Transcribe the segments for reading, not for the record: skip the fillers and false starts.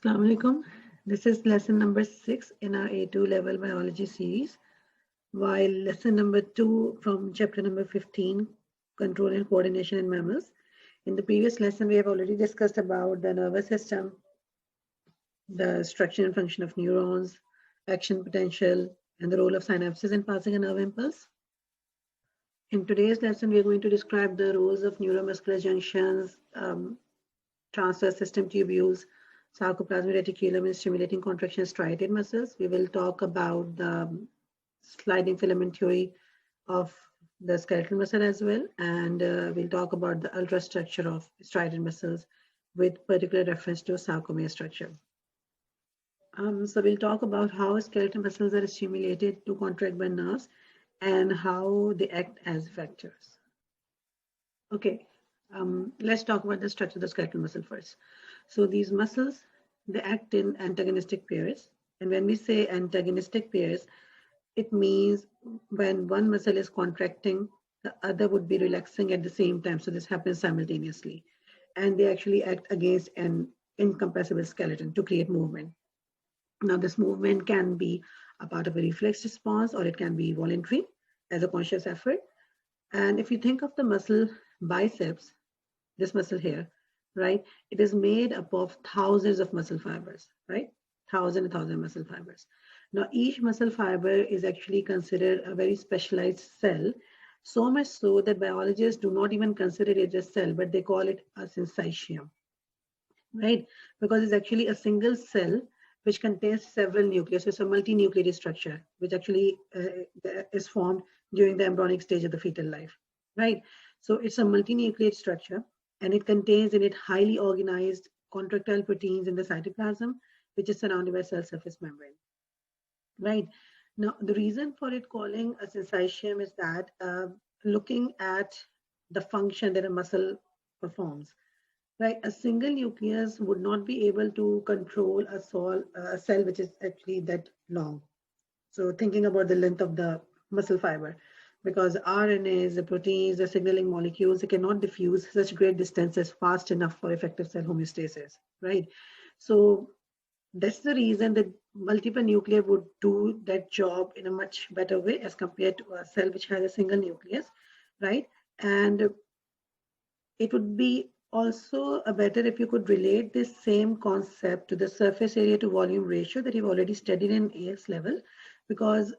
Assalamu alaikum. This is lesson number 6 in our A2 level biology series, while lesson number 2 from chapter number 15, control and coordination in mammals. In the previous lesson, we have already discussed about the nervous system, the structure and function of neurons, action potential, and the role of synapses in passing a nerve impulse. In today's lesson, we are going to describe the roles of neuromuscular junctions, transverse system tubules, sarcoplasmic reticulum in stimulating contraction of striated muscles. We will talk about the sliding filament theory of the skeletal muscle as well, and we'll talk about the ultrastructure of striated muscles with particular reference to sarcomere structure. So we'll talk about how skeletal muscles are stimulated to contract by nerves and how they act as vectors. Okay, let's talk about the structure of the skeletal muscle first. So these muscles, they act in antagonistic pairs. And when we say antagonistic pairs, it means when one muscle is contracting, the other would be relaxing at the same time. So this happens simultaneously. And they actually act against an incompressible skeleton to create movement. Now, this movement can be a part of a reflex response, or it can be voluntary as a conscious effort. And if you think of the muscle biceps, this muscle here, right? It is made up of thousands of muscle fibers, right? Thousand muscle fibers. Now, each muscle fiber is actually considered a very specialized cell, so much so that biologists do not even consider it a cell, but they call it a syncytium, right? Because it's actually a single cell which contains several nuclei. So it's a multinucleated structure, which actually is formed during the embryonic stage of the fetal life, right? So it's a multinucleate structure, and it contains in it highly organized contractile proteins in the cytoplasm, which is surrounded by cell surface membrane, right? Now, the reason for it calling a syncytium is that looking at the function that a muscle performs, right? A single nucleus would not be able to control a cell which is actually that long. So thinking about the length of the muscle fiber, because RNAs, the proteins, the signaling molecules, they cannot diffuse such great distances fast enough for effective cell homeostasis, right? So that's the reason that multiple nuclei would do that job in a much better way as compared to a cell which has a single nucleus, right? And it would be also better if you could relate this same concept to the surface area to volume ratio that you've already studied in AS level, because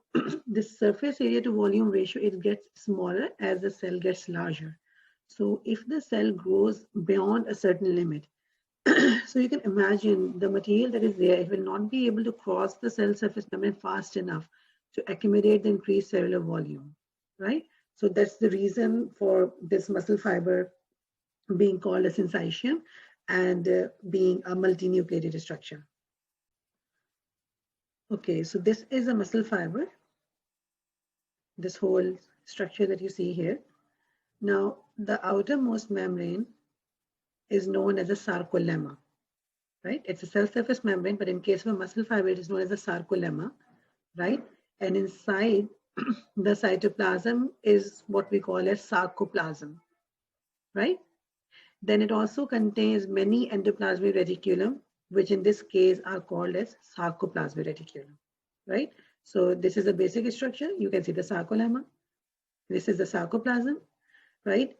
this surface area to volume ratio, it gets smaller as the cell gets larger. So if the cell grows beyond a certain limit, so you can imagine the material that is there, it will not be able to cross the cell surface membrane fast enough to accommodate the increased cellular volume, right? So that's the reason for this muscle fiber being called a syncytium and being a multinucleated structure. Okay, so this is a muscle fiber, this whole structure that you see here. Now, the outermost membrane is known as a sarcolemma, right? It's a cell surface membrane, but in case of a muscle fiber, it is known as a sarcolemma, right? And inside the cytoplasm is what we call as sarcoplasm, right? Then it also contains many endoplasmic reticulum, which in this case are called as sarcoplasmic reticulum, right? So this is a basic structure. You can see the sarcolemma. This is the sarcoplasm, right?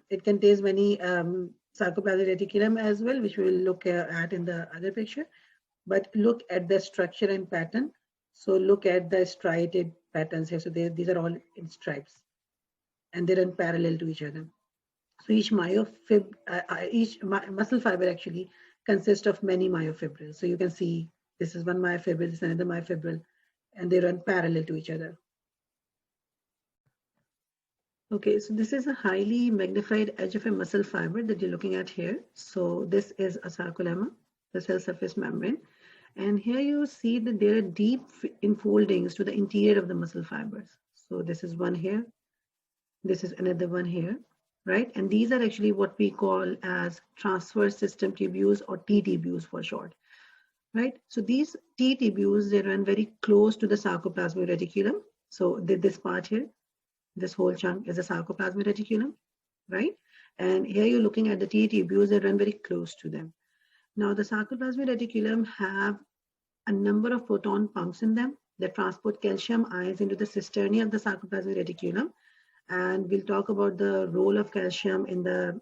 It contains many sarcoplasmic reticulum as well, which we will look at in the other picture. But look at the structure and pattern. So look at the striated patterns here. So these are all in stripes, and they run parallel to each other. So each muscle fiber actually consists of many myofibrils. So you can see this is one myofibril, this is another myofibril, and they run parallel to each other. Okay, so this is a highly magnified edge of a muscle fiber that you're looking at here. So this is a sarcolemma, the cell surface membrane. And here you see that there are deep enfoldings to the interior of the muscle fibers. So this is one here. This is another one here, right? And these are actually what we call as transverse system tubules, or T-tubules for short, right? So these T-tubules, they run very close to the sarcoplasmic reticulum. So this part here, this whole chunk is a sarcoplasmic reticulum, right? And here you're looking at the T-tubules that run very close to them. Now, the sarcoplasmic reticulum have a number of proton pumps in them that transport calcium ions into the cisternae of the sarcoplasmic reticulum. And we'll talk about the role of calcium in the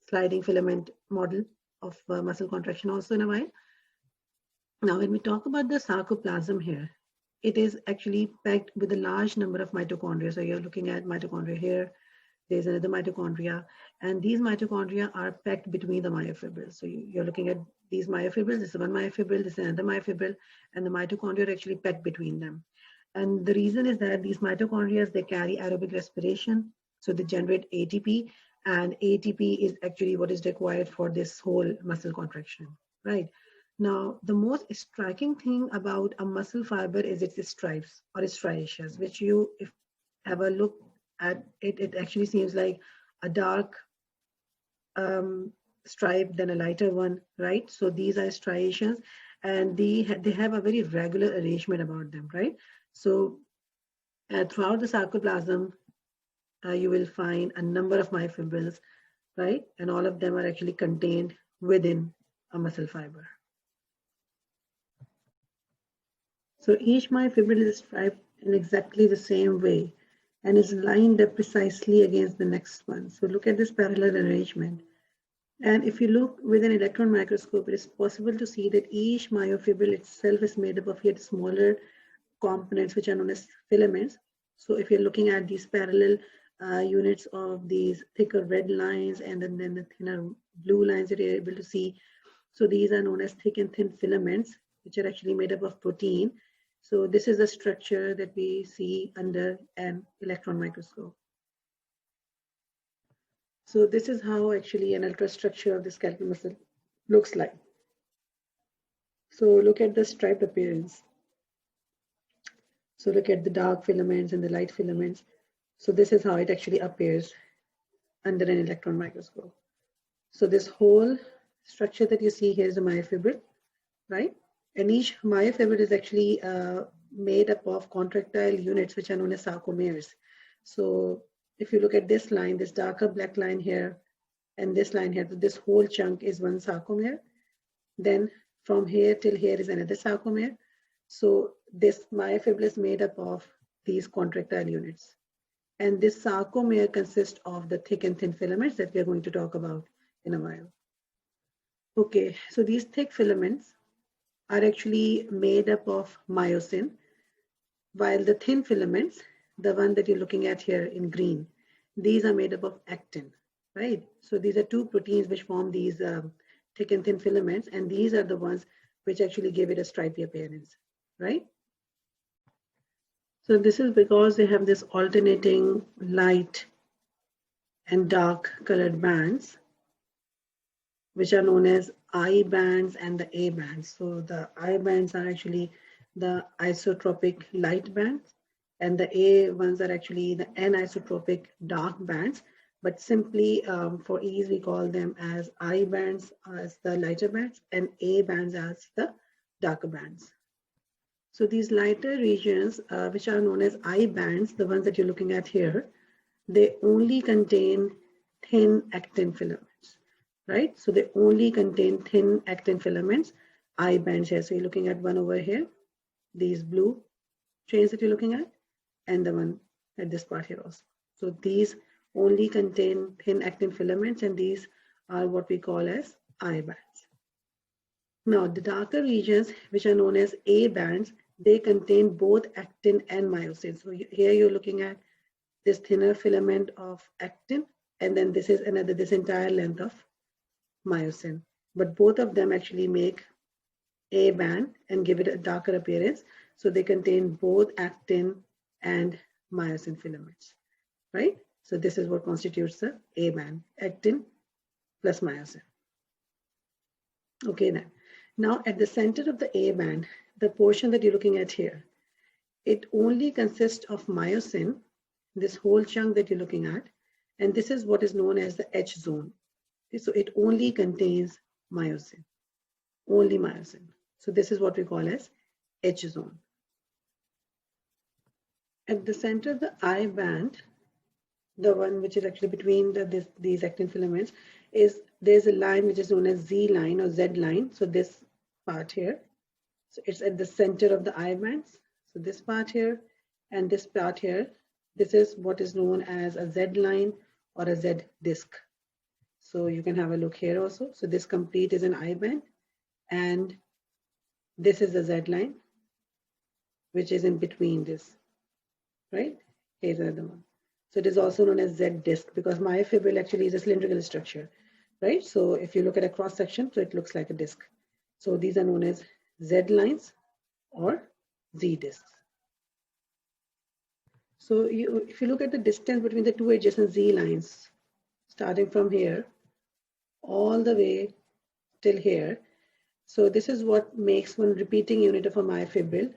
sliding filament model of muscle contraction also in a while. Now, when we talk about the sarcoplasm here, it is actually packed with a large number of mitochondria. So you're looking at mitochondria here, there's another mitochondria, and these mitochondria are packed between the myofibrils. So you're looking at these myofibrils, this is one myofibril, this is another myofibril, and the mitochondria are actually packed between them. And the reason is that these mitochondria, they carry aerobic respiration, so they generate ATP, and ATP is actually what is required for this whole muscle contraction, right? Now, the most striking thing about a muscle fiber is its stripes or its striations, which you, if have a look at it, it actually seems like a dark stripe than a lighter one, right? So these are striations, and they have a very regular arrangement about them, right? So throughout the sarcoplasm, you will find a number of myofibrils, right? And all of them are actually contained within a muscle fiber. So each myofibril is striped in exactly the same way and is lined up precisely against the next one. So look at this parallel arrangement. And if you look with an electron microscope, it is possible to see that each myofibril itself is made up of yet smaller components, which are known as filaments. So if you're looking at these parallel units of these thicker red lines and then the thinner blue lines that you're able to see, so these are known as thick and thin filaments, which are actually made up of protein. So this is the structure that we see under an electron microscope. So this is how actually an ultrastructure of the skeletal muscle looks like. So look at the striped appearance. So look at the dark filaments and the light filaments. So this is how it actually appears under an electron microscope. So this whole structure that you see here is a myofibril, right? And each myofibril is actually made up of contractile units, which are known as sarcomeres. So if you look at this line, this darker black line here, and this line here, this whole chunk is one sarcomere. Then from here till here is another sarcomere. So this myofibril is made up of these contractile units. And this sarcomere consists of the thick and thin filaments that we are going to talk about in a while. Okay, so these thick filaments are actually made up of myosin, while the thin filaments, the one that you're looking at here in green, these are made up of actin, right? So these are two proteins which form these thick and thin filaments, and these are the ones which actually give it a stripy appearance, right? So this is because they have this alternating light and dark colored bands, which are known as I bands and the A bands. So the I bands are actually the isotropic light bands, and the A ones are actually the anisotropic dark bands. But simply for ease, we call them as I bands as the lighter bands and A bands as the darker bands. So these lighter regions, which are known as I bands, the ones that you're looking at here, they only contain thin actin filaments, right? So they only contain thin actin filaments, I bands here. So you're looking at one over here, these blue chains that you're looking at, and the one at this part here also. So these only contain thin actin filaments, and these are what we call as I bands. Now, the darker regions, which are known as A bands, they contain both actin and myosin. So here you're looking at this thinner filament of actin, and then this is this entire length of myosin. But both of them actually make A band and give it a darker appearance. So they contain both actin and myosin filaments, right? So this is what constitutes the A band, actin plus myosin. Okay, now at the center of the A band, the portion that you're looking at here, it only consists of myosin, this whole chunk that you're looking at, and this is what is known as the H zone. Okay, so it only contains myosin, only myosin. So this is what we call as H zone. At the center of the I band, the one which is actually between these actin filaments, is there's a line which is known as Z line or Z line. So this part here, so it's at the center of the I bands. So this part here and this part here, this is what is known as a Z line or a Z disc. So you can have a look here also. So this complete is an I band, and this is the Z line, which is in between this, right? Here's another one. So it is also known as Z disc because myofibril actually is a cylindrical structure, right? So if you look at a cross section, so it looks like a disc. So these are known as Z lines or Z discs. So if you look at the distance between the two adjacent Z lines, starting from here all the way till here, so this is what makes one repeating unit of a myofibril,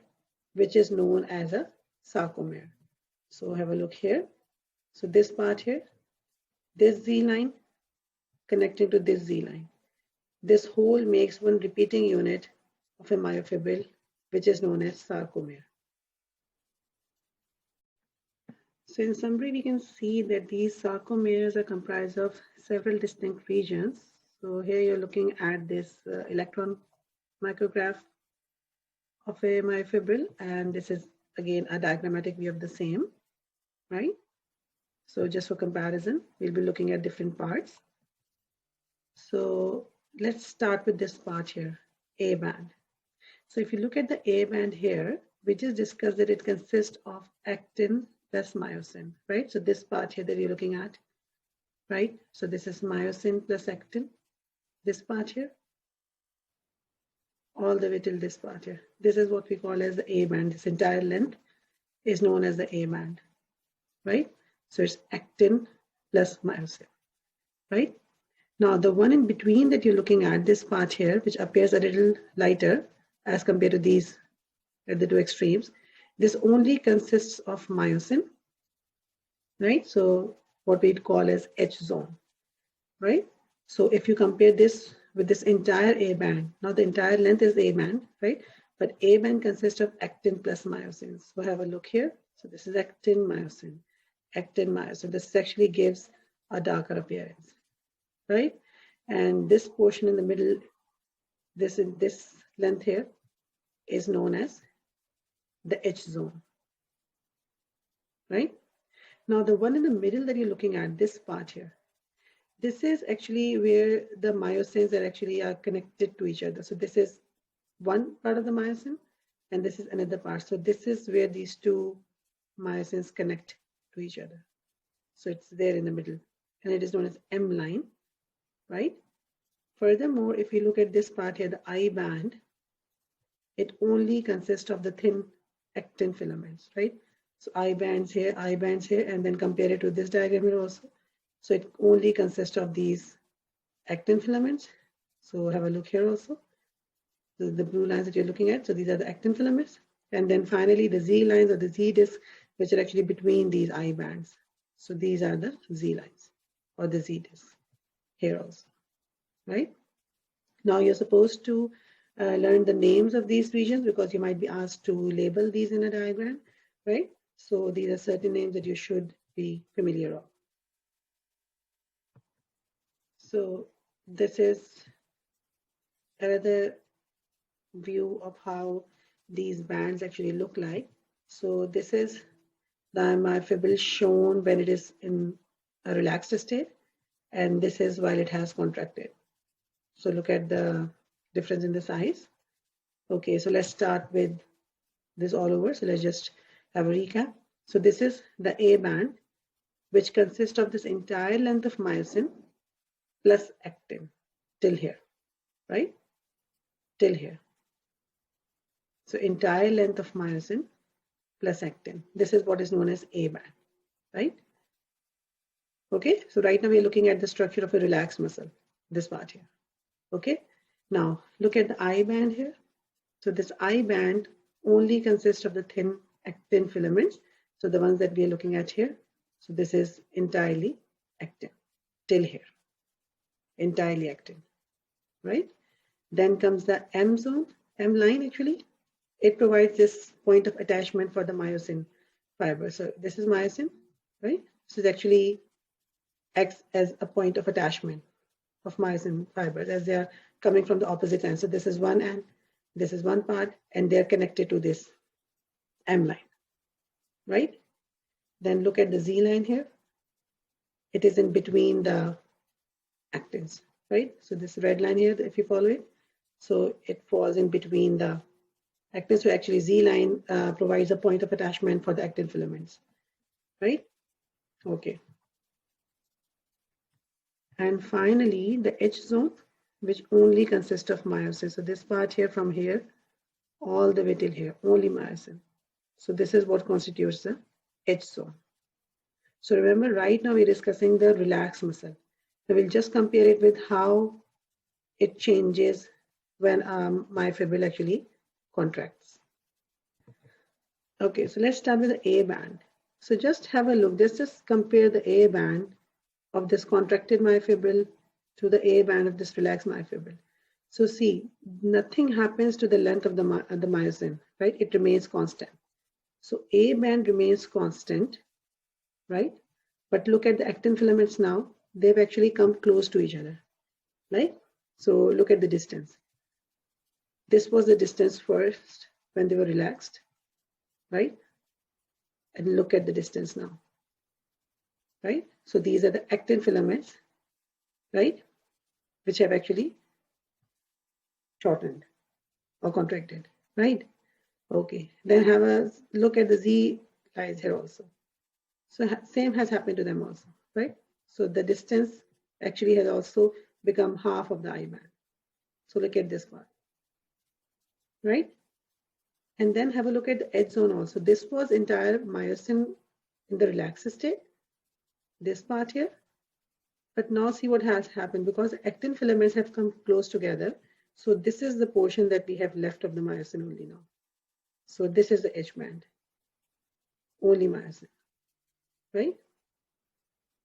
which is known as a sarcomere. So have a look here. So this part here, this Z line connecting to this Z line. This whole makes one repeating unit of a myofibril, which is known as sarcomere. So in summary, we can see that these sarcomeres are comprised of several distinct regions. So here you're looking at this electron micrograph of a myofibril, and this is again a diagrammatic view of the same, right? So just for comparison, we'll be looking at different parts. So let's start with this part here, A band. So if you look at the A band here, we just discussed that it consists of actin plus myosin, right? So this part here that you're looking at, right? So this is myosin plus actin, this part here, all the way till this part here. This is what we call as the A band. This entire length is known as the A band, right? So it's actin plus myosin, right? Now the one in between that you're looking at, this part here, which appears a little lighter as compared to these at the two extremes, this only consists of myosin, right? So what we'd call as H zone, right? So if you compare this with this entire A band, now the entire length is A band, right? But A band consists of actin plus myosin. So have a look here. So this is actin, myosin, actin, myosin. This actually gives a darker appearance, right? And this portion in the middle, this length here is known as the H zone, right? Now the one in the middle that you're looking at, this part here, this is actually where the myosins are connected to each other. So this is one part of the myosin and this is another part. So this is where these two myosins connect to each other. So it's there in the middle and it is known as M line, right? Furthermore, if you look at this part here, the I band, it only consists of the thin actin filaments, right? So I bands here, and then compare it to this diagram here also. So it only consists of these actin filaments. So have a look here also. The blue lines that you're looking at, so these are the actin filaments. And then finally the Z lines or the Z discs, which are actually between these I bands. So these are the Z lines or the Z discs here also, right? Now you're supposed to learn the names of these regions because you might be asked to label these in a diagram, right? So these are certain names that you should be familiar of. So this is another view of how these bands actually look like. So this is the myofibril shown when it is in a relaxed state, and this is while it has contracted. So look at the difference in the size. Okay, so let's start with this all over. So let's just have a recap. So this is the A band, which consists of this entire length of myosin plus actin till here, right? Till here. So entire length of myosin plus actin. This is what is known as A band, right? Okay, so right now we're looking at the structure of a relaxed muscle, this part here. Okay, now look at the I band here. So this I band only consists of the thin actin filaments. So the ones that we are looking at here. So this is entirely actin till here, entirely actin, right? Then comes the M zone, M line actually. It provides this point of attachment for the myosin fiber. So this is myosin, right? So it actually acts as a point of attachment of myosin fibers as they are coming from the opposite end. So this is one end, this is one part, and they're connected to this M line, right? Then look at the Z line here. It is in between the actins, right? So this red line here, if you follow it, so it falls in between the actins. So actually Z line provides a point of attachment for the actin filaments, right? Okay. And finally, the H zone, which only consists of myosin. So this part here from here, all the way till here, only myosin. So this is what constitutes the H zone. So remember, right now we're discussing the relaxed muscle. So we'll just compare it with how it changes when myofibril actually contracts. Okay, so let's start with the A band. So just have a look. Let's just compare the A band of this contracted myofibril to the A band of this relaxed myofibril. So see, nothing happens to the length of the myosin, right? It remains constant. So A band remains constant, right? But look at the actin filaments now. They've actually come close to each other, right? So look at the distance. This was the distance first when they were relaxed, right? And look at the distance now, right? So these are the actin filaments, right? Which have actually shortened or contracted, right? Okay, then have a look at the Z lines here also. So same has happened to them also, right? So the distance actually has also become half of the I band. So look at this part, right? And then have a look at the H zone also. This was entire myosin in the relaxed state, this part here. But now see what has happened because actin filaments have come close together. So this is the portion that we have left of the myosin only now. So this is the H band, only myosin, right?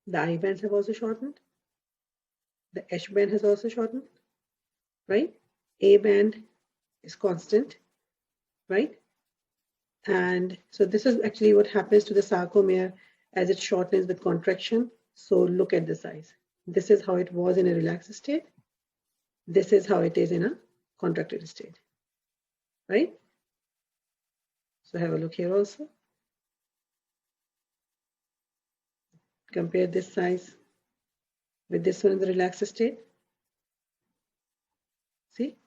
The I bands have also shortened. The H band has also shortened, right? A band is constant, right? And so this is actually what happens to the sarcomere as it shortens with contraction. So look at the size. This is how it was in a relaxed state. This is how it is in a contracted state, right? So have a look here also. Compare this size with this one in the relaxed state. See?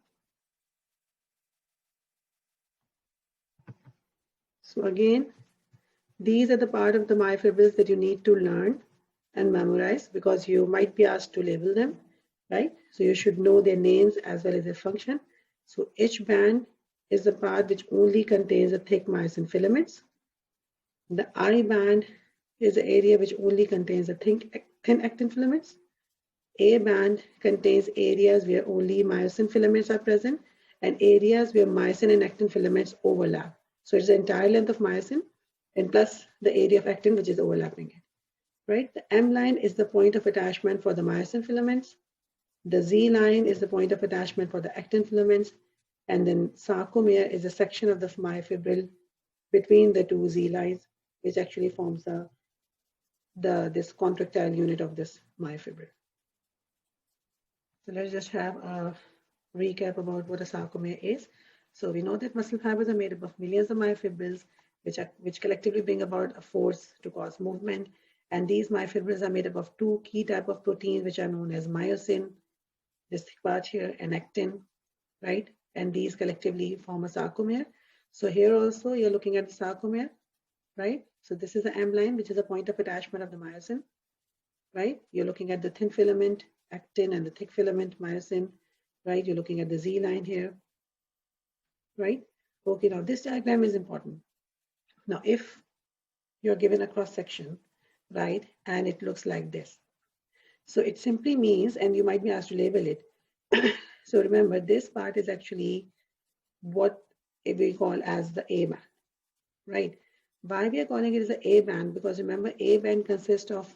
So again, these are the part of the myofibrils that you need to learn and memorize because you might be asked to label them, right? So you should know their names as well as their function. So H band is the part which only contains the thick myosin filaments. The I band is the area which only contains the thin actin filaments. A band contains areas where only myosin filaments are present and areas where myosin and actin filaments overlap. So it's the entire length of myosin and plus the area of actin which is overlapping it, right? The M line is the point of attachment for the myosin filaments. The Z line is the point of attachment for the actin filaments. And then sarcomere is a section of the myofibril between the two Z lines, which actually forms this contractile unit of this myofibril. So let's just have a recap about what a sarcomere is. So we know that muscle fibers are made up of millions of myofibrils, which collectively bring about a force to cause movement. And these myofibrils are made up of two key type of proteins, which are known as myosin, this part here, and actin, right? And these collectively form a sarcomere. So here also you're looking at the sarcomere, right? So this is the M line, which is a point of attachment of the myosin, right? You're looking at the thin filament actin and the thick filament myosin, right? You're looking at the Z line here, right? Okay, now this diagram is important. Now, if you're given a cross section, right, and it looks like this, so it simply means, and you might be asked to label it. So remember, this part is actually what we call as the A band, right? Why we are calling it as the A band? Because remember, A band consists of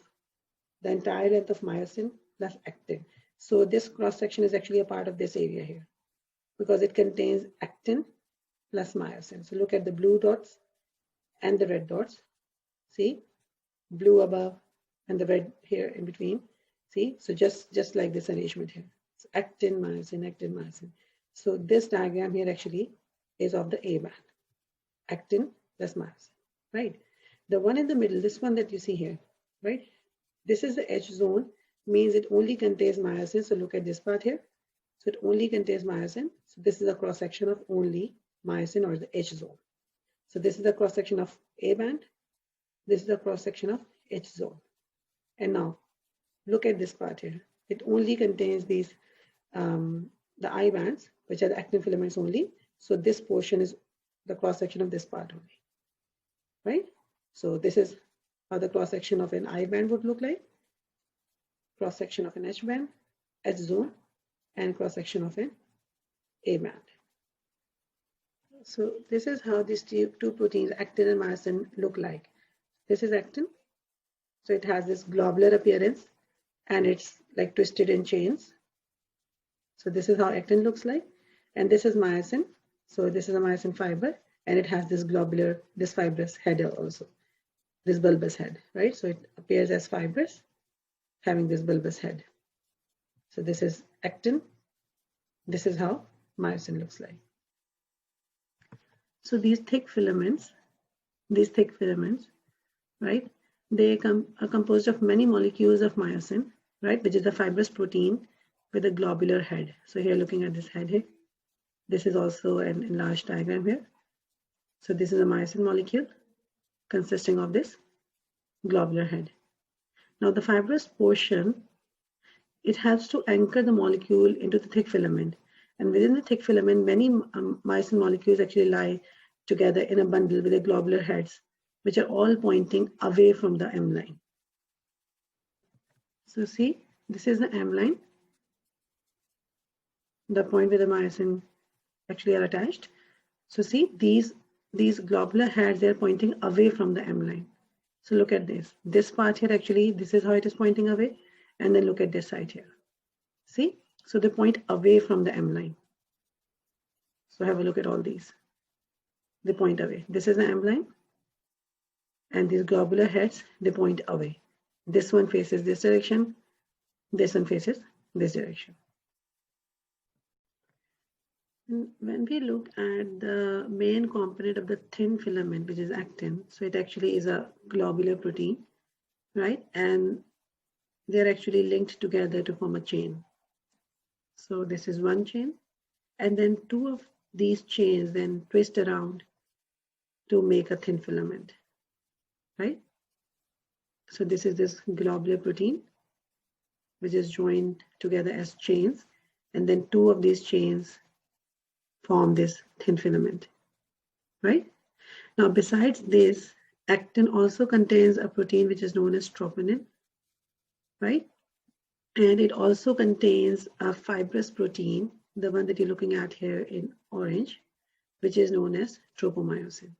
the entire length of myosin plus actin. So this cross section is actually a part of this area here because it contains actin plus myosin. So look at the blue dots and the red dots. See, blue above and the red here in between. See, so just like this arrangement here. It's actin, myosin, actin, myosin. So this diagram here actually is of the A band, actin plus myosin, right? The one in the middle, this one that you see here, right? This is the H zone, means it only contains myosin. So look at this part here. So it only contains myosin. So this is a cross section of only myosin or the H zone. So this is the cross section of A band. This is the cross section of H zone. And now look at this part here. It only contains these the I bands, which are the actin filaments only. So this portion is the cross section of this part only, right? So this is how the cross section of an I band would look like. Cross section of an H band, H zone, and cross section of an A band. So this is how these two proteins, actin and myosin, look like. This is actin. So it has this globular appearance and it's like twisted in chains. So this is how actin looks like. And this is myosin. So this is a myosin fiber and it has this globular, this fibrous head also, this bulbous head, right? So it appears as fibrous, having this bulbous head. So this is actin. This is how myosin looks like. So these thick filaments, right? They are composed of many molecules of myosin, right? Which is a fibrous protein with a globular head. So here looking at this head here, this is also an enlarged diagram here. So this is a myosin molecule consisting of this globular head. Now the fibrous portion, it helps to anchor the molecule into the thick filament. And within the thick filament, many myosin molecules actually lie together in a bundle with the globular heads, which are all pointing away from the M line. So see, this is the M line, the point where the myosin actually are attached. So see, these globular heads, they're pointing away from the M line. So look at this. This part here actually, this is how it is pointing away. And then look at this side here. See, so they point away from the M line. So have a look at all these. They point away. This is the M line. And these globular heads, they point away. This one faces this direction. This one faces this direction. And when we look at the main component of the thin filament, which is actin, so it actually is a globular protein, right? And they're actually linked together to form a chain. So this is one chain, and then two of these chains then twist around to make a thin filament, right? So this is this globular protein, which is joined together as chains, and then two of these chains form this thin filament, right? Now, besides this, actin also contains a protein which is known as troponin, right? And it also contains a fibrous protein, the one that you're looking at here in orange, which is known as tropomyosin,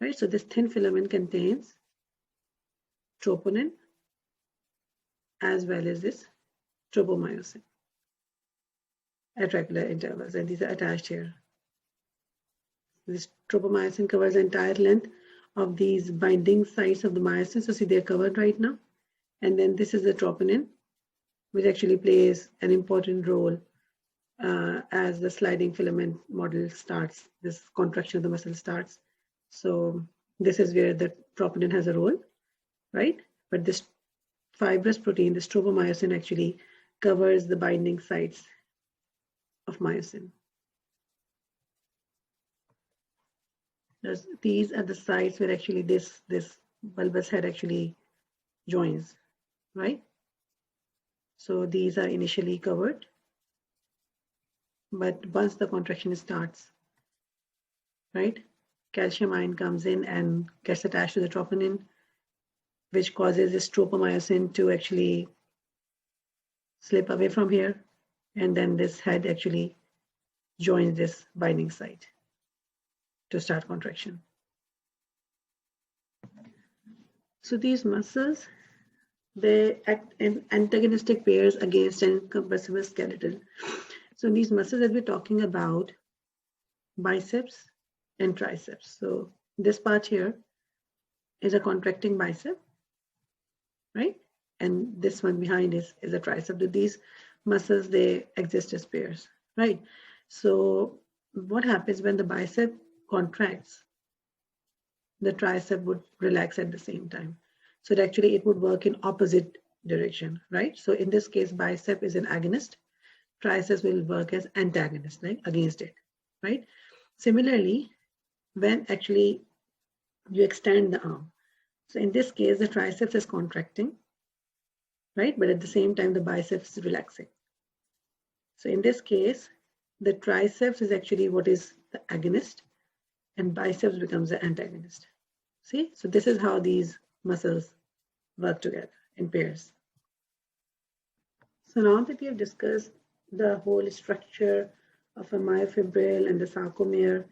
right? So this thin filament contains troponin as well as this tropomyosin at regular intervals, and these are attached here. This tropomyosin covers the entire length of these binding sites of the myosin. So see, they're covered right now. And then this is the troponin, which actually plays an important role as the sliding filament model starts, this contraction of the muscle starts. So this is where the troponin has a role, right? But this fibrous protein, this tropomyosin, actually covers the binding sites of myosin. These are the sites where actually this bulbous head actually joins, right? So these are initially covered, but once the contraction starts, right, calcium ion comes in and gets attached to the troponin, which causes this tropomyosin to actually slip away from here, and then this head actually joins this binding site to start contraction. So these muscles, they act in antagonistic pairs against an incompressible skeleton. So these muscles that we're talking about, biceps and triceps. So this part here is a contracting bicep, right? and this one behind is a tricep. These muscles, they exist as pairs, right? So what happens when the bicep contracts, the tricep would relax at the same time. So it would work in opposite direction, right? So in this case, bicep is an agonist, triceps will work as antagonist, like against it, right? Similarly, when actually you extend the arm, so in this case, the triceps is contracting, right? But at the same time, the biceps is relaxing. So in this case, the triceps is actually what is the agonist, and biceps becomes the antagonist. See, so this is how these muscles work together in pairs. So now that we have discussed the whole structure of a myofibril and the sarcomere,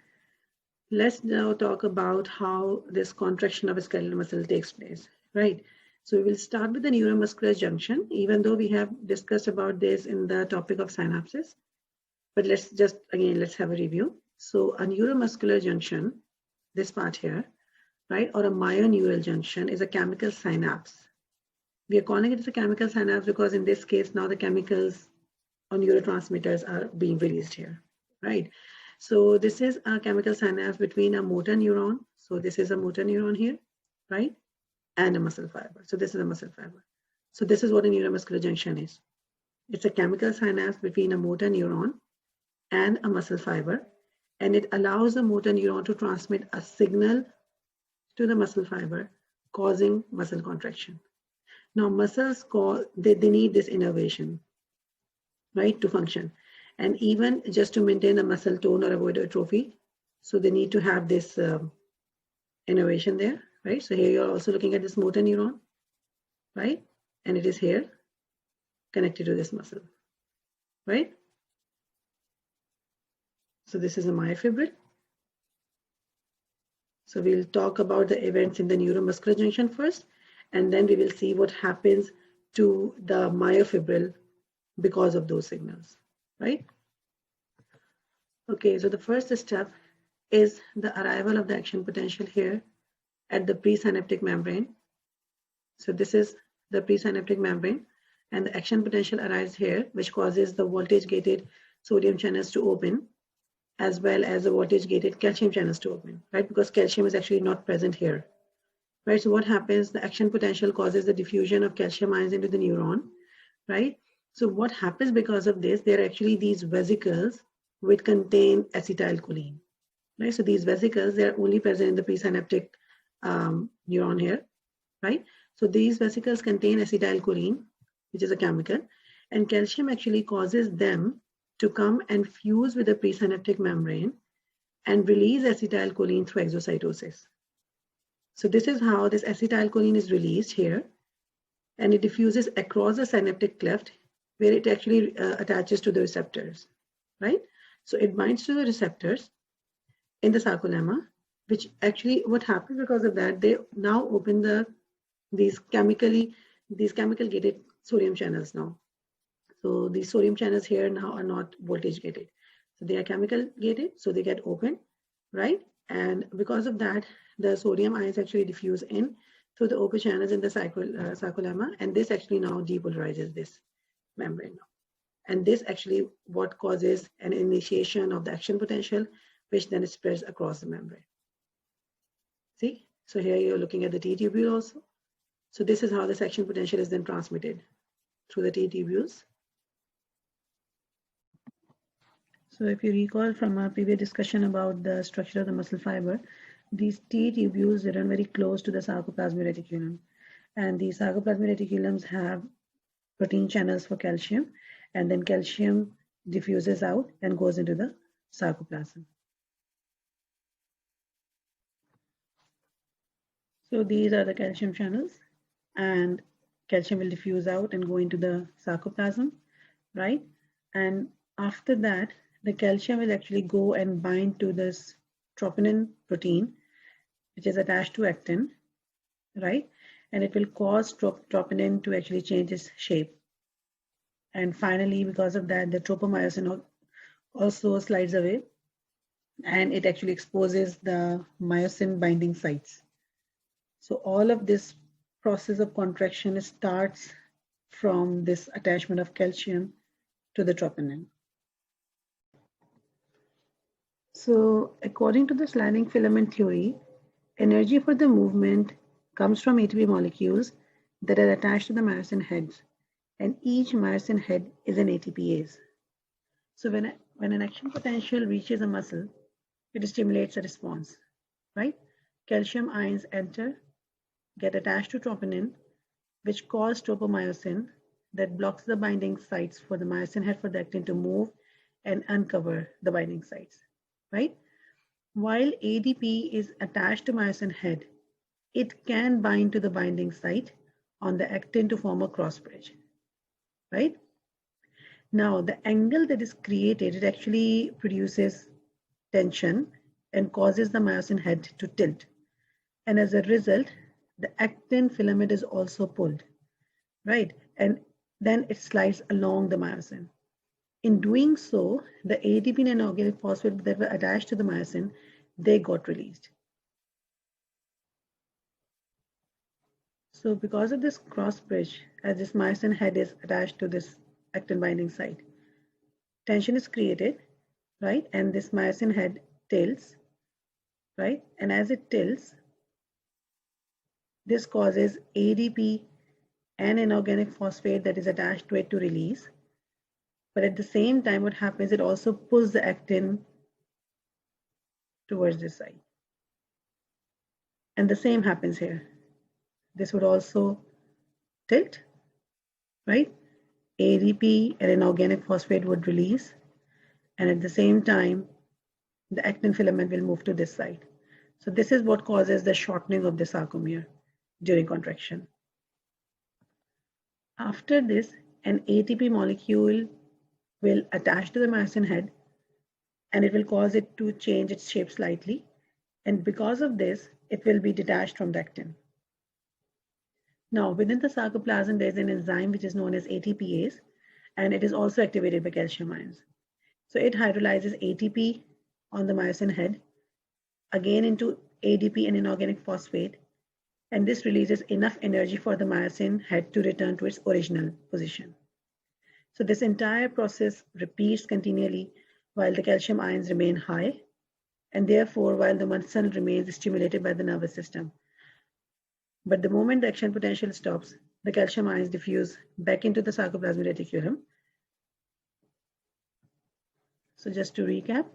let's now talk about how this contraction of a skeletal muscle takes place, right? So we will start with the neuromuscular junction, even though we have discussed about this in the topic of synapses. But let's have a review. So a neuromuscular junction, this part here, right, or a myoneural junction is a chemical synapse. We are calling it as a chemical synapse because in this case, now the chemicals or neurotransmitters are being released here, right? So this is a chemical synapse between a motor neuron. So this is a motor neuron here, right? And a muscle fiber. So this is a muscle fiber. So this is what a neuromuscular junction is. It's a chemical synapse between a motor neuron and a muscle fiber. And it allows the motor neuron to transmit a signal to the muscle fiber, causing muscle contraction. Now muscles they need this innervation, right, to function. And even just to maintain a muscle tone or avoid atrophy, so they need to have this innervation there, right? So here you're also looking at this motor neuron, right? And it is here connected to this muscle, right? So this is a myofibril. So we'll talk about the events in the neuromuscular junction first, and then we will see what happens to the myofibril because of those signals, right? Okay, so the first step is the arrival of the action potential here at the presynaptic membrane. So this is the presynaptic membrane, and the action potential arrives here, which causes the voltage-gated sodium channels to open, as well as the voltage-gated calcium channels to open, right? Because calcium is actually not present here, right? So what happens, the action potential causes the diffusion of calcium ions into the neuron, right? So what happens because of this, there are actually these vesicles which contain acetylcholine, right? So these vesicles, they're only present in the presynaptic neuron here, right? So these vesicles contain acetylcholine, which is a chemical, and calcium actually causes them to come and fuse with the presynaptic membrane and release acetylcholine through exocytosis. So this is how this acetylcholine is released here, and it diffuses across the synaptic cleft where it actually attaches to the receptors, right? So it binds to the receptors in the sarcolemma, which actually what happens because of that, they now open these chemical gated sodium channels now. So these sodium channels here now are not voltage gated. So they are chemical gated, so they get open, right? And because of that, the sodium ions actually diffuse in through the open channels in the sarcolemma, and this actually now depolarizes this membrane now. And this actually what causes an initiation of the action potential, which then spreads across the membrane. See, so here you're looking at the T tubule also. So this is how this action potential is then transmitted through the T tubules. So if you recall from our previous discussion about the structure of the muscle fiber, these T tubules run very close to the sarcoplasmic reticulum. And the sarcoplasmic reticulums have protein channels for calcium, and then calcium diffuses out and goes into the sarcoplasm. So these are the calcium channels, and calcium will diffuse out and go into the sarcoplasm, right? And after that, the calcium will actually go and bind to this troponin protein, which is attached to actin, right? And it will cause troponin to actually change its shape. And finally, because of that, the tropomyosin also slides away, and it actually exposes the myosin binding sites. So all of this process of contraction starts from this attachment of calcium to the troponin. So according to the sliding filament theory, energy for the movement comes from ATP molecules that are attached to the myosin heads, and each myosin head is an ATPase. So when an action potential reaches a muscle, it stimulates a response, right? Calcium ions enter, get attached to troponin, which cause tropomyosin that blocks the binding sites for the myosin head for the actin to move and uncover the binding sites, right? While ADP is attached to myosin head, it can bind to the binding site on the actin to form a cross bridge, right? Now, the angle that is created, it actually produces tension and causes the myosin head to tilt. And as a result, the actin filament is also pulled, right? And then it slides along the myosin. In doing so, the ATP and organic phosphate that were attached to the myosin, they got released. So because of this cross bridge, as this myosin head is attached to this actin binding site, tension is created, right? And this myosin head tilts, right? And as it tilts, this causes ADP and inorganic phosphate that is attached to it to release. But at the same time, what happens, it also pulls the actin towards this side. And the same happens here. This would also tilt, right? ADP and inorganic phosphate would release. And at the same time, the actin filament will move to this side. So this is what causes the shortening of the sarcomere during contraction. After this, an ATP molecule will attach to the myosin head and it will cause it to change its shape slightly. And because of this, it will be detached from the actin. Now, within the sarcoplasm, there's an enzyme which is known as ATPase, and it is also activated by calcium ions. So it hydrolyzes ATP on the myosin head, again into ADP and inorganic phosphate, and this releases enough energy for the myosin head to return to its original position. So this entire process repeats continually while the calcium ions remain high, and therefore while the muscle remains stimulated by the nervous system. But the moment the action potential stops, the calcium ions diffuse back into the sarcoplasmic reticulum. So just to recap,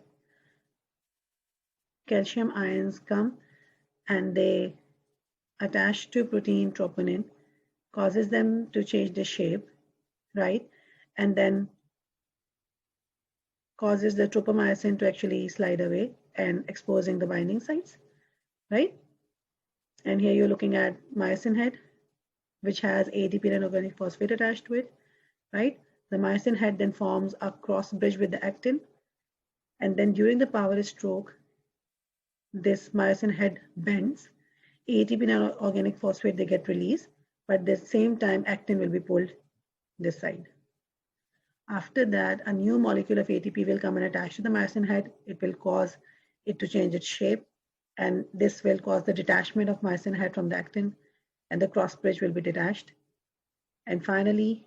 calcium ions come and they attach to protein troponin, causes them to change the shape, right? And then causes the tropomyosin to actually slide away and exposing the binding sites, right? And here you're looking at myosin head, which has ADP and organic phosphate attached to it, right? The myosin head then forms a cross bridge with the actin. And then during the power stroke, this myosin head bends, ATP and organic phosphate, they get released, but at the same time, actin will be pulled this side. After that, a new molecule of ATP will come and attach to the myosin head. It will cause it to change its shape, and this will cause the detachment of myosin head from the actin, and the cross bridge will be detached. And finally,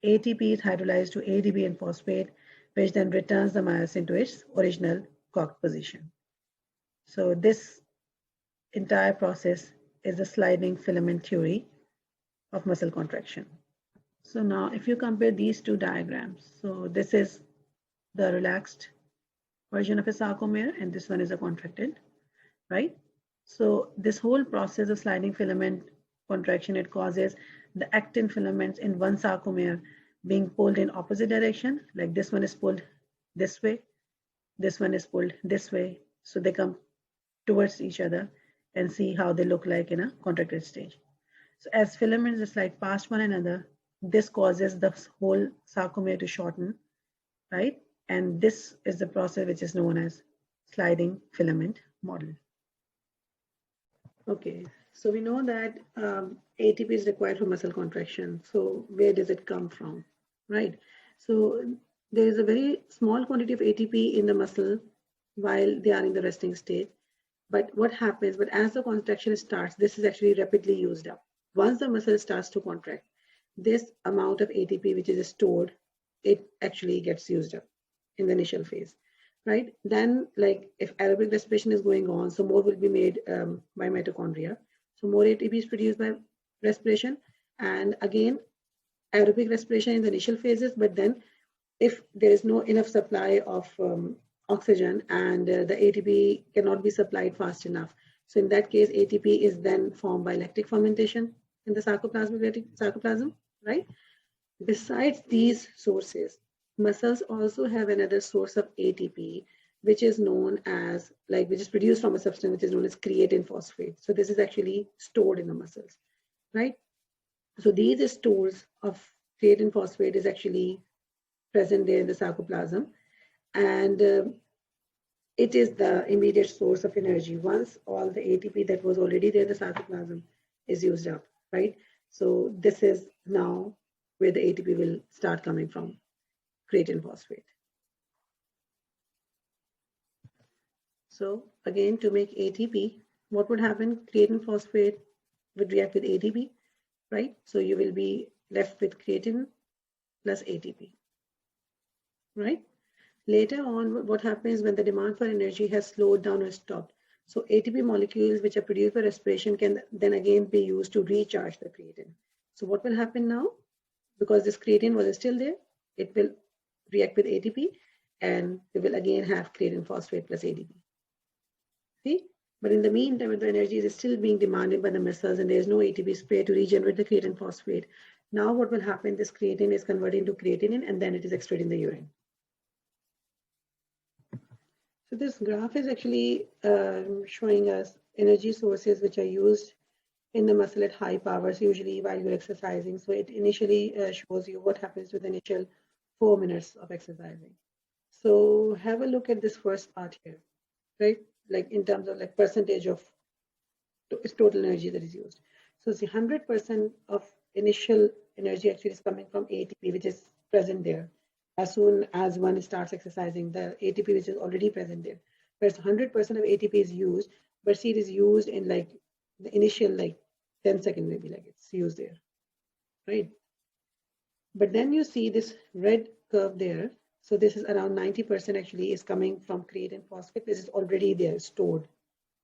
ATP is hydrolyzed to ADP and phosphate, which then returns the myosin to its original cocked position. So this entire process is the sliding filament theory of muscle contraction. So now if you compare these two diagrams, so this is the relaxed version of a sarcomere and this one is a contracted, right? So this whole process of sliding filament contraction, it causes the actin filaments in one sarcomere being pulled in opposite direction, like this one is pulled this way, this one is pulled this way. So they come towards each other and see how they look like in a contracted stage. So as filaments slide past one another, this causes the whole sarcomere to shorten, right? And this is the process which is known as sliding filament model. Okay, so we know that ATP is required for muscle contraction. So where does it come from, right? So there is a very small quantity of ATP in the muscle while they are in the resting state. But what happens, but as the contraction starts, this is actually rapidly used up, once the muscle starts to contract, this amount of ATP which is stored, it actually gets used up in the initial phase, right? Then, like if aerobic respiration is going on, so more will be made by mitochondria. So more ATP is produced by respiration, and again, aerobic respiration in the initial phases. But then, if there is no enough supply of oxygen and the ATP cannot be supplied fast enough, so in that case, ATP is then formed by lactic fermentation in the sarcoplasm, right? Besides these sources, muscles also have another source of ATP, which is known as, like, which is produced from a substance which is known as creatine phosphate. So this is actually stored in the muscles, right? So these stores of creatine phosphate is actually present there in the sarcoplasm, and it is the immediate source of energy once all the ATP that was already there in the sarcoplasm is used up, right? So this is now where the ATP will start coming from, creatine phosphate. So again, to make ATP, what would happen? Creatine phosphate would react with ATP, right? So you will be left with creatine plus ATP, right? Later on, what happens when the demand for energy has slowed down or stopped? So ATP molecules which are produced by respiration can then again be used to recharge the creatine. So what will happen now? Because this creatine was still there, it will react with ATP and we will again have creatine phosphate plus ATP. See? But in the meantime, when the energy is still being demanded by the muscles and there is no ATP spare to regenerate the creatine phosphate, now what will happen? This creatine is converted into creatinine and then it is excreted in the urine. So this graph is actually showing us energy sources which are used in the muscle at high powers, usually while you're exercising. So it initially shows you what happens with the initial 4 minutes of exercising. So have a look at this first part here, right? Like in terms of like percentage of total energy that is used. So the 100% of initial energy actually is coming from ATP, which is present there. As soon as one starts exercising, the ATP which is already present there. Whereas 100% of ATP is used, but see it is used in like the initial like 10 seconds maybe, like it's used there, right? But then you see this red curve there. So this is around 90% actually is coming from creatine phosphate, which is already there stored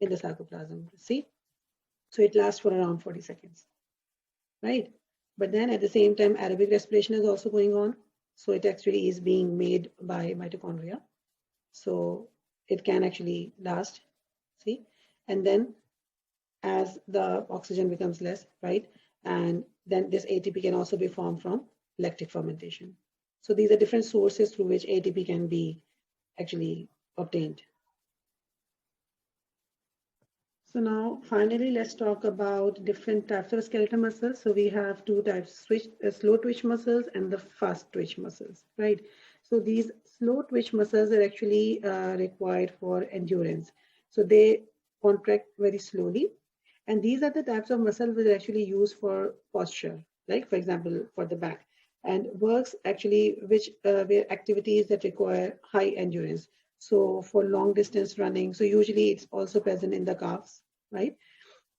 in the sarcoplasm. See? So it lasts for around 40 seconds, right? But then at the same time, aerobic respiration is also going on. So it actually is being made by mitochondria. So it can actually last, see? And then as the oxygen becomes less, right? And then this ATP can also be formed from lactic fermentation. So these are different sources through which ATP can be actually obtained. So now finally, let's talk about different types of skeletal muscles. So we have two types, slow twitch muscles and the fast twitch muscles, right? So these slow twitch muscles are actually required for endurance. So they contract very slowly. And these are the types of muscles which are actually used for posture, like for example, for the back, and works actually which where activities that require high endurance. So for long distance running, so usually it's also present in the calves, right?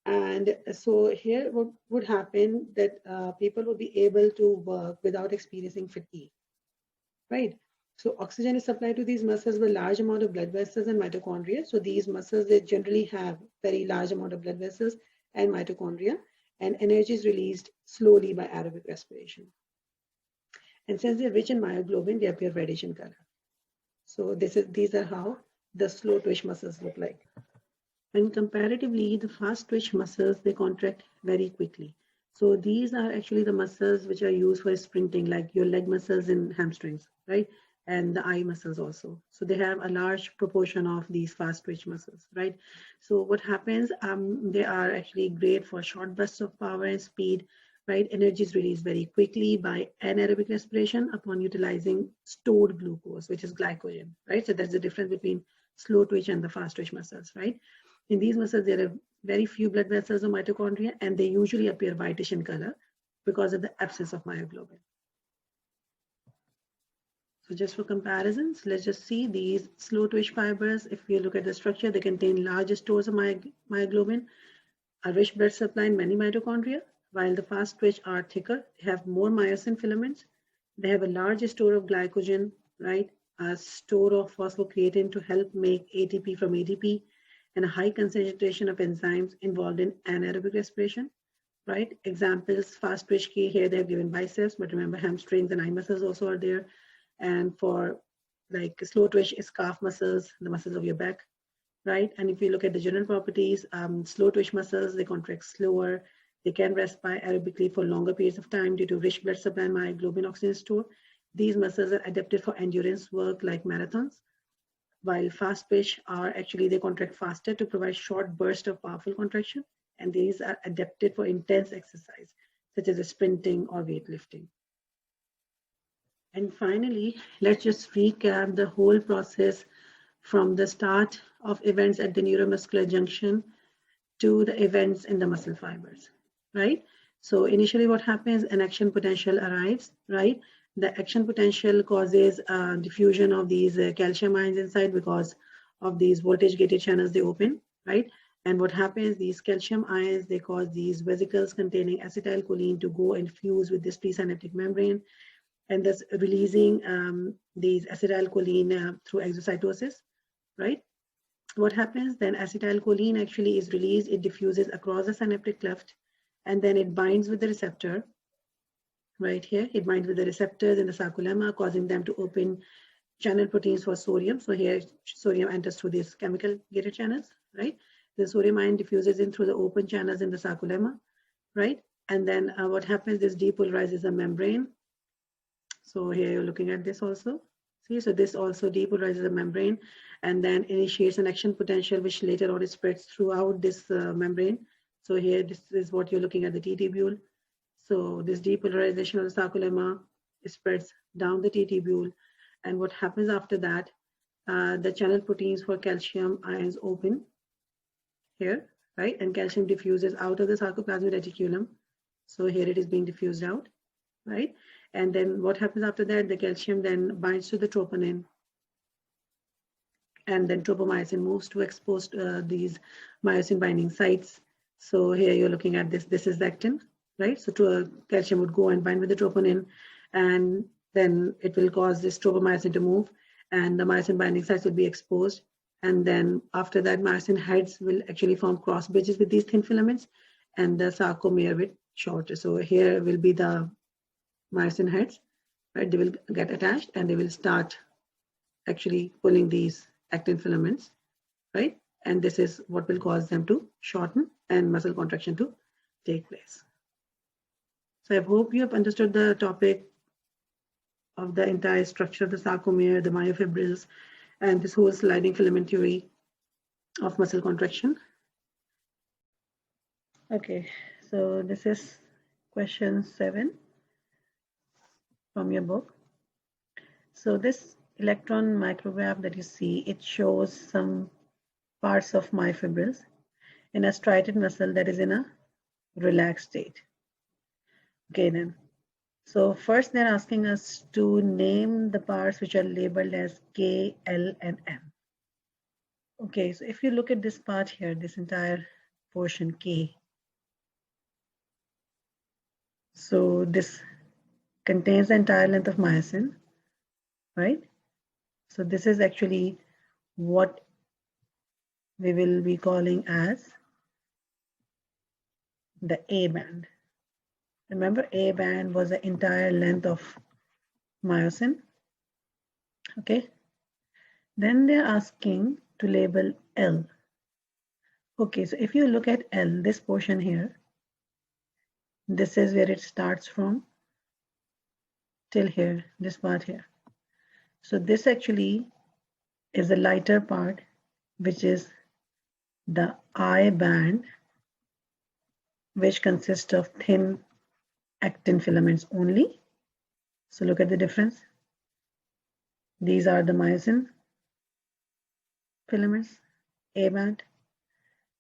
And so here what would happen that people would be able to work without experiencing fatigue, right? So oxygen is supplied to these muscles with large amount of blood vessels and mitochondria. So these muscles, they generally have very large amount of blood vessels and mitochondria, and energy is released slowly by aerobic respiration. And since they're rich in myoglobin, they appear reddish in color. So these are how the slow twitch muscles look like. And comparatively, the fast twitch muscles, they contract very quickly. So these are actually the muscles which are used for sprinting, like your leg muscles and hamstrings, right? And the eye muscles also. So they have a large proportion of these fast twitch muscles, right? So what happens, they are actually great for short bursts of power and speed, right? Energy is released very quickly by anaerobic respiration upon utilizing stored glucose, which is glycogen, right? So that's the difference between slow twitch and the fast twitch muscles, right? In these muscles, there are very few blood vessels or mitochondria, and they usually appear whitish in color because of the absence of myoglobin. So just for comparisons, let's just see these slow twitch fibers. If you look at the structure, they contain large stores of myoglobin, a rich blood supply, and many mitochondria. while the fast twitch are thicker, they have more myosin filaments. They have a large store of glycogen, right? A store of phosphocreatine to help make ATP from ADP, and a high concentration of enzymes involved in anaerobic respiration, right? Examples, fast twitch key here, they have given biceps, but remember hamstrings and eye muscles also are there. And for like slow twitch is calf muscles, the muscles of your back, right? And if you look at the general properties, slow twitch muscles, they contract slower. They can respire aerobically for longer periods of time due to rich blood supply and myoglobin oxygen store. These muscles are adapted for endurance work like marathons, while fast twitch are actually, they contract faster to provide short bursts of powerful contraction. And these are adapted for intense exercise, such as sprinting or weightlifting. And finally, let's just recap the whole process from the start of events at the neuromuscular junction to the events in the muscle fibers, right? So initially what happens, an action potential arrives, right? The action potential causes diffusion of these calcium ions inside because of these voltage gated channels they open, right? And what happens, these calcium ions, they cause these vesicles containing acetylcholine to go and fuse with this presynaptic membrane, and thus releasing these acetylcholine through exocytosis, right? What happens then, acetylcholine actually is released, it diffuses across the synaptic cleft, and then it binds with the receptor right here. It binds with the receptors in the sarcolemma, causing them to open channel proteins for sodium. So here sodium enters through these chemical gated channels, right? The sodium ion diffuses in through the open channels in the sarcolemma, right? And then what happens, this depolarizes the membrane. So here you're looking at this also. See, so this also depolarizes the membrane and then initiates an action potential, which later on spreads throughout this membrane. So here, this is what you're looking at, the T-tubule. So this depolarization of the sarcolemma spreads down the T-tubule. And what happens after that, the channel proteins for calcium ions open here, right? And calcium diffuses out of the sarcoplasmic reticulum. So here it is being diffused out, right? And then what happens after that, the calcium then binds to the troponin, and then tropomyosin moves to expose these myosin binding sites. So here you're looking at this, this is actin, right? So calcium would go and bind with the troponin, and then it will cause this tropomyosin to move, and the myosin binding sites will be exposed. And then after that, myosin heads will actually form cross bridges with these thin filaments, and the sarcomere will shorter. So here will be the myosin heads, right? They will get attached and they will start actually pulling these actin filaments, right? And this is what will cause them to shorten and muscle contraction to take place. So I hope you have understood the topic of the entire structure of the sarcomere, the myofibrils, and this whole sliding filament theory of muscle contraction. Okay, so this is question 7 from your book. So this electron micrograph that you see, it shows some parts of myofibrils in a striated muscle that is in a relaxed state. Okay then. So first they're asking us to name the parts which are labeled as K, L, and M. Okay, so if you look at this part here, this entire portion K, so this contains the entire length of myosin, right? So this is actually what we will be calling as the A band. Remember, A band was the entire length of myosin. Okay. Then they're asking to label L. Okay, so if you look at L, this portion here, this is where it starts from till here, this part here. So this actually is the lighter part, which is the I band, which consists of thin actin filaments only. So look at the difference. These are the myosin filaments, A band.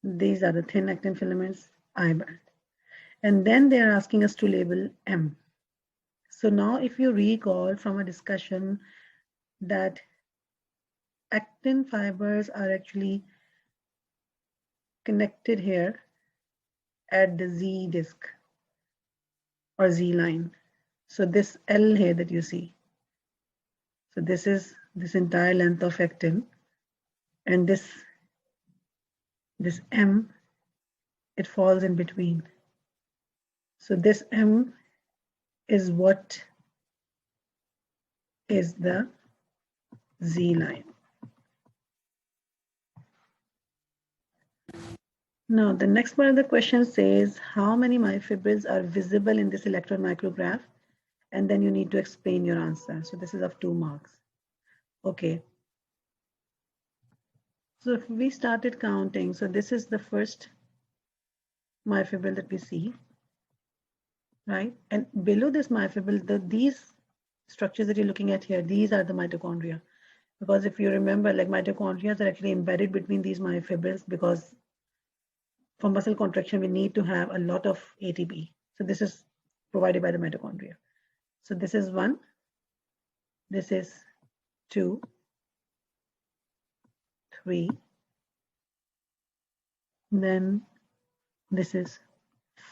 These are the thin actin filaments, I band. And then they are asking us to label M. So now if you recall from a discussion that actin fibers are actually connected here at the Z disc. or Z line. So this L here that you see. So this is this entire length of actin, and this M, it falls in between. So this M is what is the Z line. Now, the next part of the question says, how many myofibrils are visible in this electron micrograph? And then you need to explain your answer. So this is of 2 marks. Okay. So if we started counting, so this is the first myofibril that we see, right? And below this myofibril, these structures that you're looking at here, these are the mitochondria. Because if you remember, like mitochondria are actually embedded between these myofibrils, because for muscle contraction, we need to have a lot of ATP. So this is provided by the mitochondria. So this is 1, this is 2, 3, then this is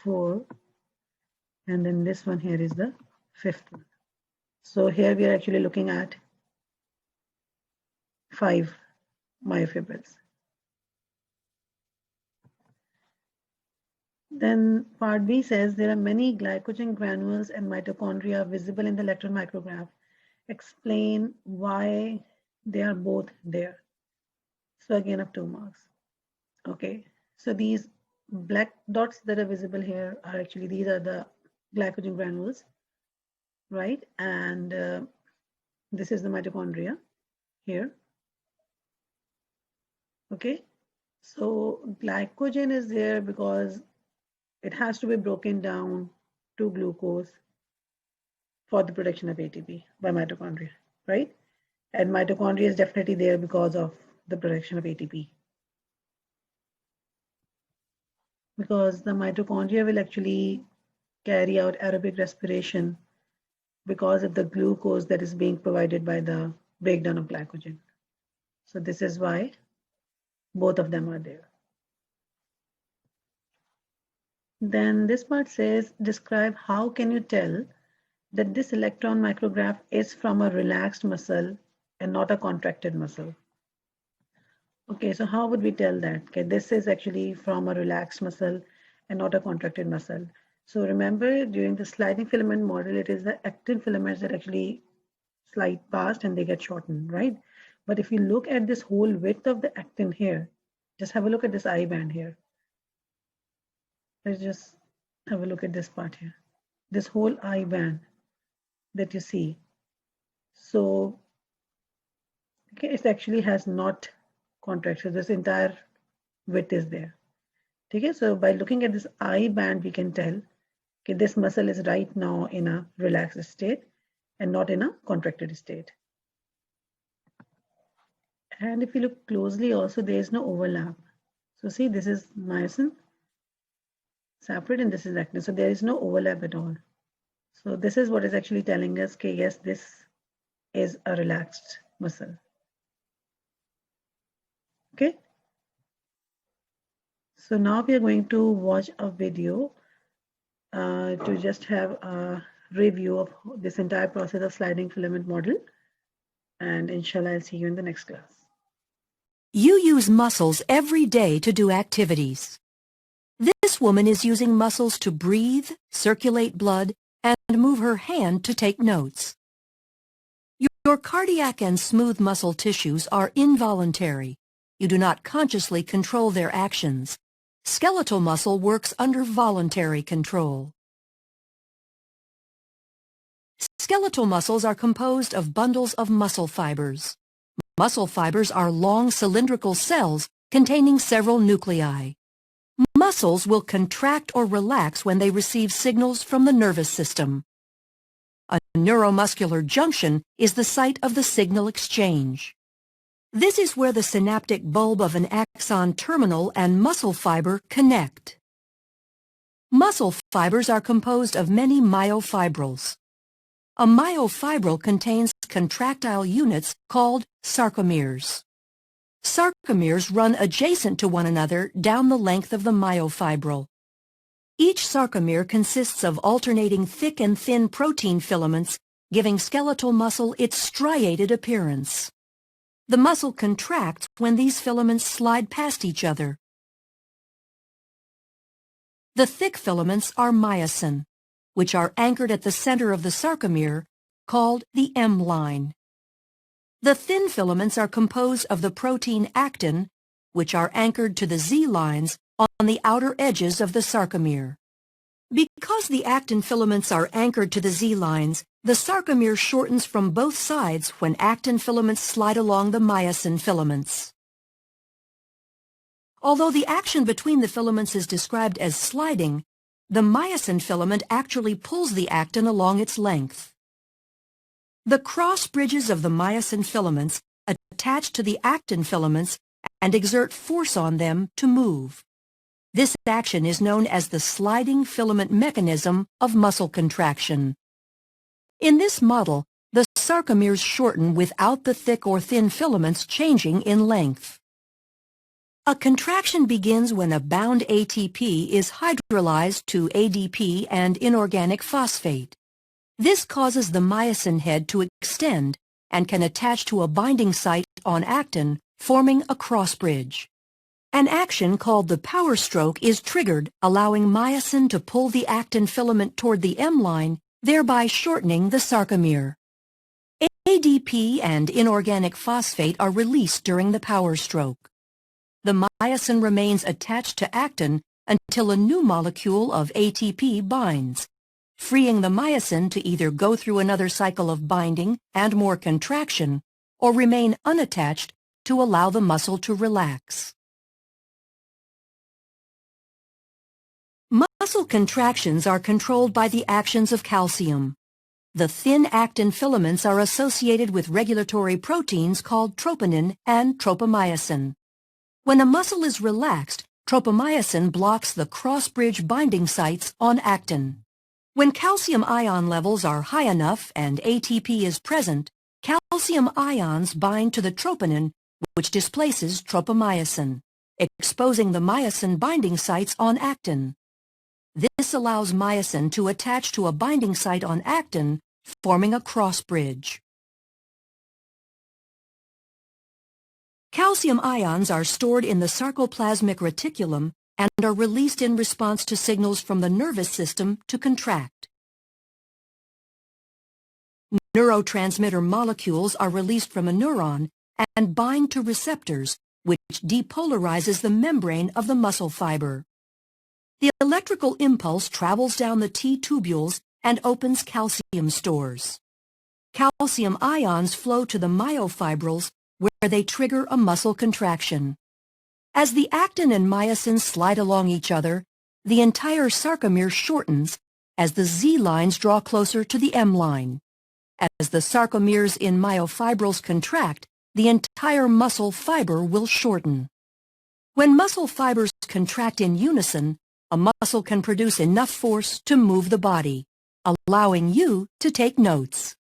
4, and then this one here is the 5th one. So here we are actually looking at 5 myofibrils. Then part B says there are many glycogen granules and mitochondria visible in the electron micrograph. Explain why they are both there. So again of 2 marks. Okay, so these black dots that are visible here are actually, these are the glycogen granules, right? And this is the mitochondria here. Okay, so glycogen is there because it has to be broken down to glucose for the production of ATP by mitochondria, right? And mitochondria is definitely there because of the production of ATP. Because the mitochondria will actually carry out aerobic respiration because of the glucose that is being provided by the breakdown of glycogen. So this is why both of them are there. Then this part says, describe how can you tell that this electron micrograph is from a relaxed muscle and not a contracted muscle. Okay, so how would we tell that? Okay, this is actually from a relaxed muscle and not a contracted muscle. So remember, during the sliding filament model, it is the actin filaments that actually slide past and they get shortened, right? But if you look at this whole width of the actin here, just have a look at this I band here. Let's just have a look at this part here. This whole I band that you see. So, okay, it actually has not contracted. This entire width is there. Okay, so by looking at this I band, we can tell, okay, this muscle is right now in a relaxed state and not in a contracted state. And if you look closely also, there is no overlap. So see, this is myosin separate and this is actin. So there is no overlap at all. So this is what is actually telling us, okay, yes, this is a relaxed muscle. Okay. So now we are going to watch a video to just have a review of this entire process of sliding filament model. And inshallah, I'll see you in the next class. You use muscles every day to do activities. This woman is using muscles to breathe, circulate blood, and move her hand to take notes. Your cardiac and smooth muscle tissues are involuntary. You do not consciously control their actions. Skeletal muscle works under voluntary control. Skeletal muscles are composed of bundles of muscle fibers. Muscle fibers are long cylindrical cells containing several nuclei. Muscles will contract or relax when they receive signals from the nervous system. A neuromuscular junction is the site of the signal exchange. This is where the synaptic bulb of an axon terminal and muscle fiber connect. Muscle fibers are composed of many myofibrils. A myofibril contains contractile units called sarcomeres. Sarcomeres run adjacent to one another down the length of the myofibril. Each sarcomere consists of alternating thick and thin protein filaments, giving skeletal muscle its striated appearance. The muscle contracts when these filaments slide past each other. The thick filaments are myosin, which are anchored at the center of the sarcomere, called the M line. The thin filaments are composed of the protein actin, which are anchored to the Z lines on the outer edges of the sarcomere. Because the actin filaments are anchored to the Z lines, the sarcomere shortens from both sides when actin filaments slide along the myosin filaments. Although the action between the filaments is described as sliding, the myosin filament actually pulls the actin along its length. The cross bridges of the myosin filaments attach to the actin filaments and exert force on them to move. This action is known as the sliding filament mechanism of muscle contraction. In this model, the sarcomeres shorten without the thick or thin filaments changing in length. A contraction begins when a bound ATP is hydrolyzed to ADP and inorganic phosphate. This causes the myosin head to extend and can attach to a binding site on actin, forming a cross bridge. An action called the power stroke is triggered, allowing myosin to pull the actin filament toward the M line, thereby shortening the sarcomere. ADP and inorganic phosphate are released during the power stroke. The myosin remains attached to actin until a new molecule of ATP binds, freeing the myosin to either go through another cycle of binding and more contraction, or remain unattached to allow the muscle to relax. Muscle contractions are controlled by the actions of calcium. The thin actin filaments are associated with regulatory proteins called troponin and tropomyosin. When a muscle is relaxed, tropomyosin blocks the cross-bridge binding sites on actin. When calcium ion levels are high enough and ATP is present, calcium ions bind to the troponin, which displaces tropomyosin, exposing the myosin binding sites on actin. This allows myosin to attach to a binding site on actin, forming a cross bridge. Calcium ions are stored in the sarcoplasmic reticulum and are released in response to signals from the nervous system to contract. Neurotransmitter molecules are released from a neuron and bind to receptors, which depolarizes the membrane of the muscle fiber. The electrical impulse travels down the T-tubules and opens calcium stores. Calcium ions flow to the myofibrils where they trigger a muscle contraction. As the actin and myosin slide along each other, the entire sarcomere shortens as the Z lines draw closer to the M line. As the sarcomeres in myofibrils contract, the entire muscle fiber will shorten. When muscle fibers contract in unison, a muscle can produce enough force to move the body, allowing you to take notes.